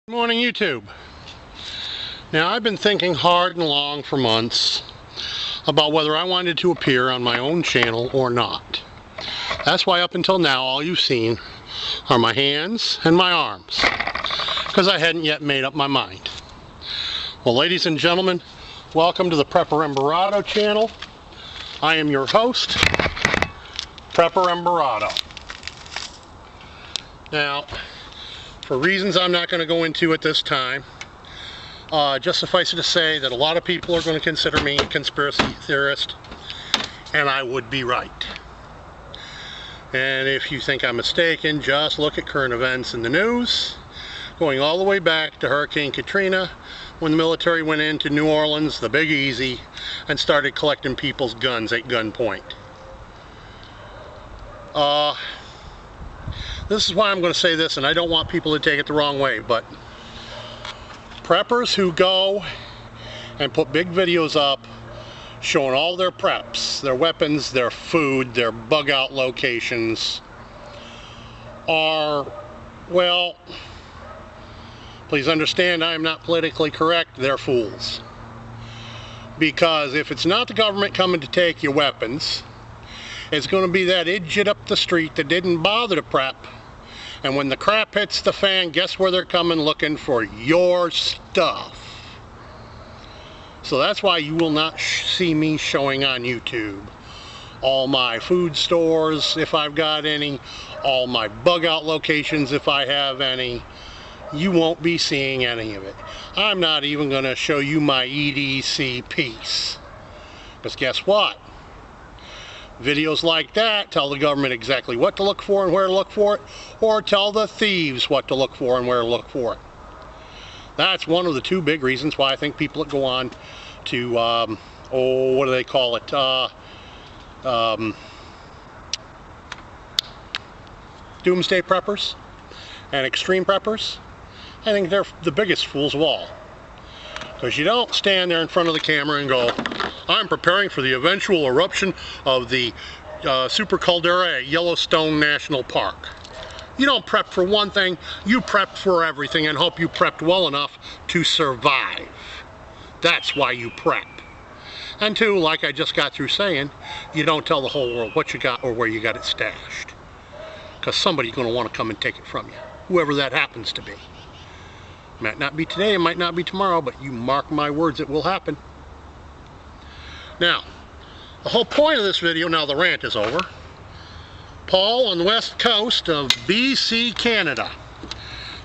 Good morning, YouTube. Now, I've been thinking hard and long for months about whether I wanted to appear on my own channel or not. That's why up until now all you've seen are my hands and my arms, because I hadn't yet made up my mind. Well, ladies and gentlemen, welcome to the Prepper Embarado channel. I am your host, Prepper Embarado. Now, for reasons I'm not going to go into at this time, just suffice it to say that a lot of people are going to consider me a conspiracy theorist, and I would be right. And if you think I'm mistaken, just look at current events in the news, going all the way back to Hurricane Katrina, when the military went into New Orleans, the Big Easy, and started collecting people's guns at gunpoint. This is why I'm going to say this, and I don't want people to take it the wrong way, but preppers who go and put big videos up showing all their preps, their weapons, their food, their bug out locations are, well, please understand I am not politically correct, they're fools. Because if it's not the government coming to take your weapons, it's going to be that idiot up the street that didn't bother to prep. And when the crap hits the fan, guess where they're coming? Looking for your stuff. So that's why you will not see me showing on YouTube all my food stores, if I've got any, all my bug out locations, if I have any. You won't be seeing any of it. I'm not even going to show you my EDC piece. Because guess what? Videos like that tell the government exactly what to look for and where to look for it, or tell the thieves what to look for and where to look for it. That's one of the two big reasons why I think people that go on to, what do they call it, doomsday preppers and extreme preppers, I think they're the biggest fools of all. Because you don't stand there in front of the camera and go, I'm preparing for the eventual eruption of the super caldera at Yellowstone National Park. You don't prep for one thing, you prep for everything and hope you prepped well enough to survive. That's why you prep. And two, like I just got through saying, you don't tell the whole world what you got or where you got it stashed. Because somebody's going to want to come and take it from you, whoever that happens to be. Might not be today, it might not be tomorrow, but you mark my words, it will happen. Now, the whole point of this video, now the rant is over, Paul on the west coast of BC, Canada,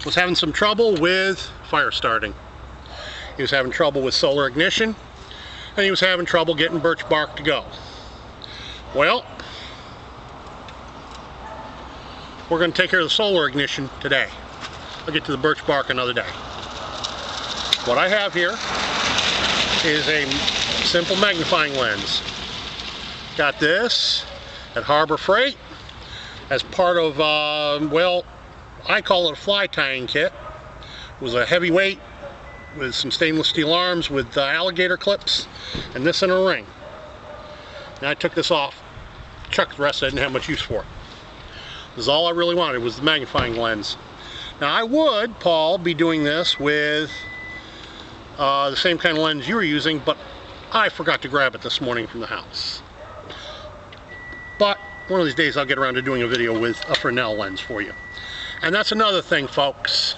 was having some trouble with fire starting. He was having trouble with solar ignition, and he was having trouble getting birch bark to go. Well, we're going to take care of the solar ignition today. I'll get to the birch bark another day. What I have here is a simple magnifying lens. Got this at Harbor Freight as part of, well, I call it a fly tying kit. It was a heavyweight with some stainless steel arms with alligator clips and this in a ring. Now I took this off, chucked the rest, I didn't have much use for it. This is all I really wanted, was the magnifying lens. Now I would, Paul, be doing this with the same kind of lens you were using, but I forgot to grab it this morning from the house. But one of these days I'll get around to doing a video with a Fresnel lens for you. And that's another thing, folks.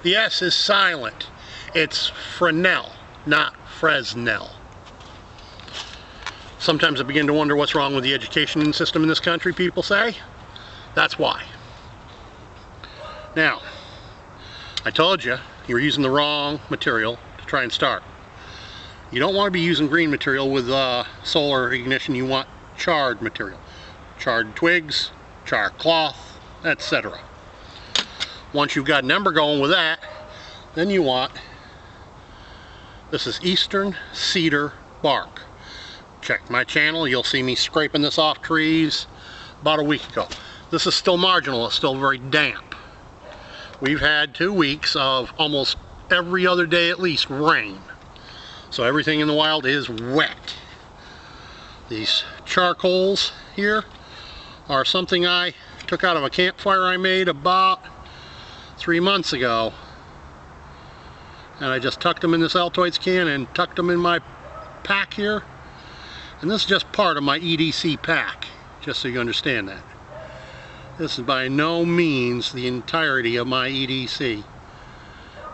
The S is silent. It's Fresnel, not Fresnel. Sometimes I begin to wonder what's wrong with the education system in this country, people say. That's why. Now, I told you, you're using the wrong material to try and start. You don't want to be using green material with solar ignition. You want charred material. Charred twigs, charred cloth, etc. Once you've got an ember going with that, then you want, this is Eastern Cedar bark. Check my channel, you'll see me scraping this off trees about a week ago. This is still marginal, it's still very damp. We've had 2 weeks of almost every other day at least rain. So everything in the wild is wet. These charcoals here are something I took out of a campfire I made about 3 months ago And I just tucked them in this Altoids can and tucked them in my pack here. And this is just part of my EDC pack, just so you understand that. This is by no means the entirety of my EDC.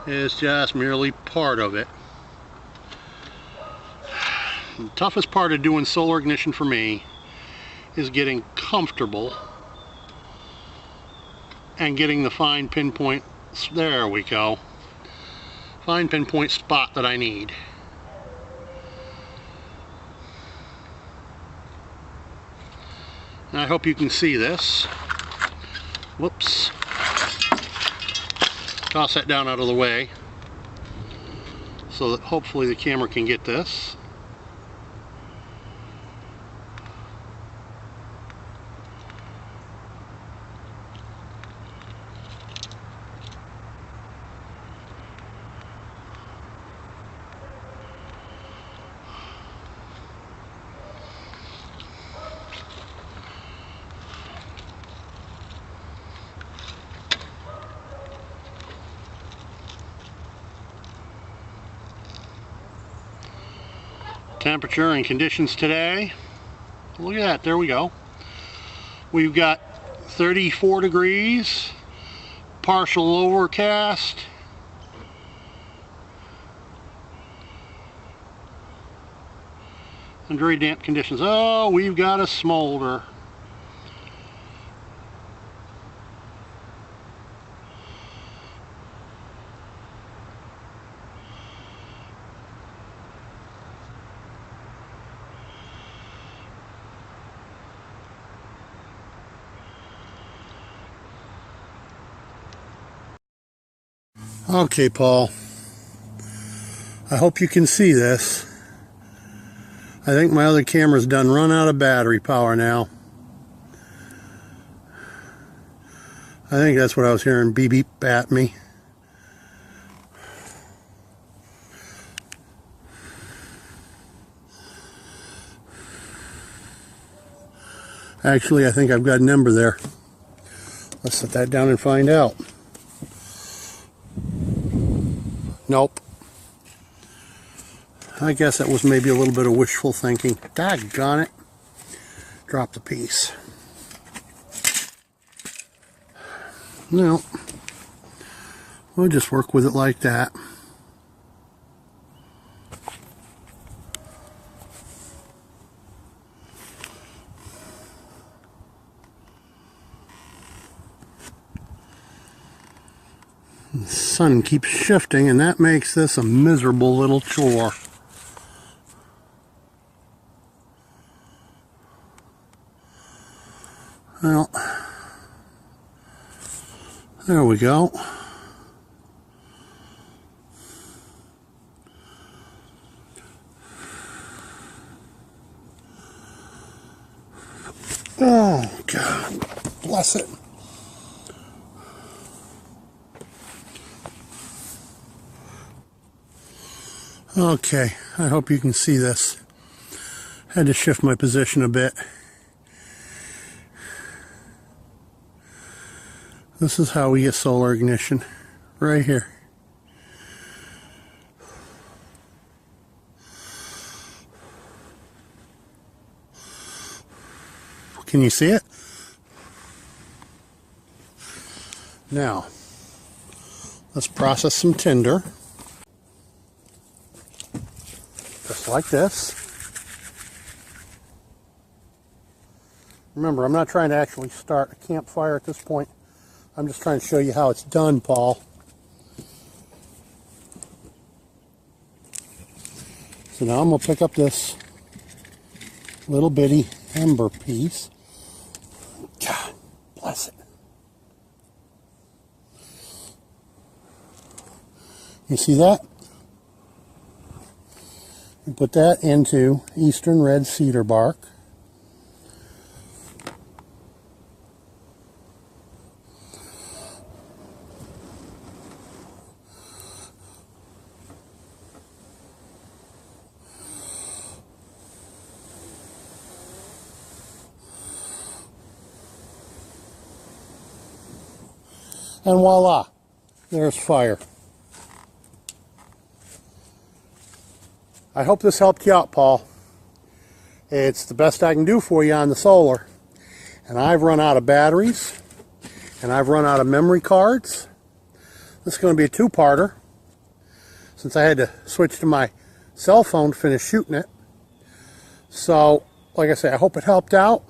It's just merely part of it. The toughest part of doing solar ignition for me is getting comfortable and getting the fine pinpoint, there we go, fine pinpoint spot that I need. And I hope you can see this. Whoops. Toss that down out of the way so that hopefully the camera can get this. Temperature and conditions today. Look at that, there we go. We've got 34 degrees, partial overcast. And very damp conditions. Oh, we've got a smolder. Okay, Paul, I hope you can see this. I think my other camera's done run out of battery power now. I think that's what I was hearing beep beep at me. Actually, I think I've got an ember there. Let's set that down and find out. Nope. I guess that was maybe a little bit of wishful thinking. Daggone it. Drop the piece. No. We'll just work with it like that. The sun keeps shifting, and that makes this a miserable little chore. Well, there we go. Oh, God bless it. Okay, I hope you can see this. Had to shift my position a bit. This is how we get solar ignition, right here. Can you see it? Now, let's process some tinder. Just like this. Remember, I'm not trying to actually start a campfire at this point. I'm just trying to show you how it's done, Paul. So now I'm going to pick up this little bitty ember piece. God bless it. You see that? You put that into Eastern red cedar bark. And voila, there's fire. I hope this helped you out, Paul. It's the best I can do for you on the solar. And I've run out of batteries, and I've run out of memory cards. This is going to be a two-parter, since I had to switch to my cell phone to finish shooting it. So, like I say, I hope it helped out.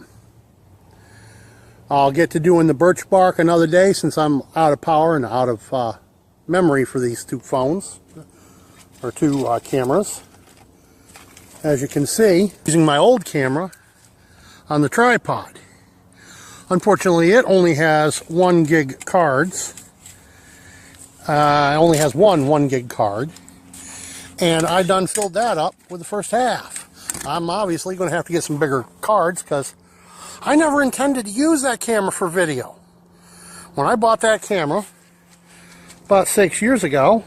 I'll get to doing the birch bark another day, since I'm out of power and out of memory for these two phones, or two cameras. As you can see, using my old camera on the tripod. Unfortunately, it only has 1 gig cards. It only has one 1 gig card. And I done filled that up with the first half. I'm obviously going to have to get some bigger cards, because I never intended to use that camera for video. When I bought that camera about 6 years ago,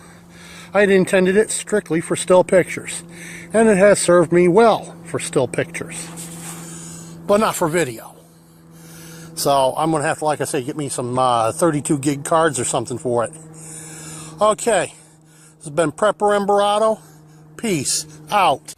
I had intended it strictly for still pictures. And it has served me well for still pictures, but not for video. So I'm going to have to, like I say, get me some 32 gig cards or something for it. Okay, this has been Prepper Emberado. Peace out.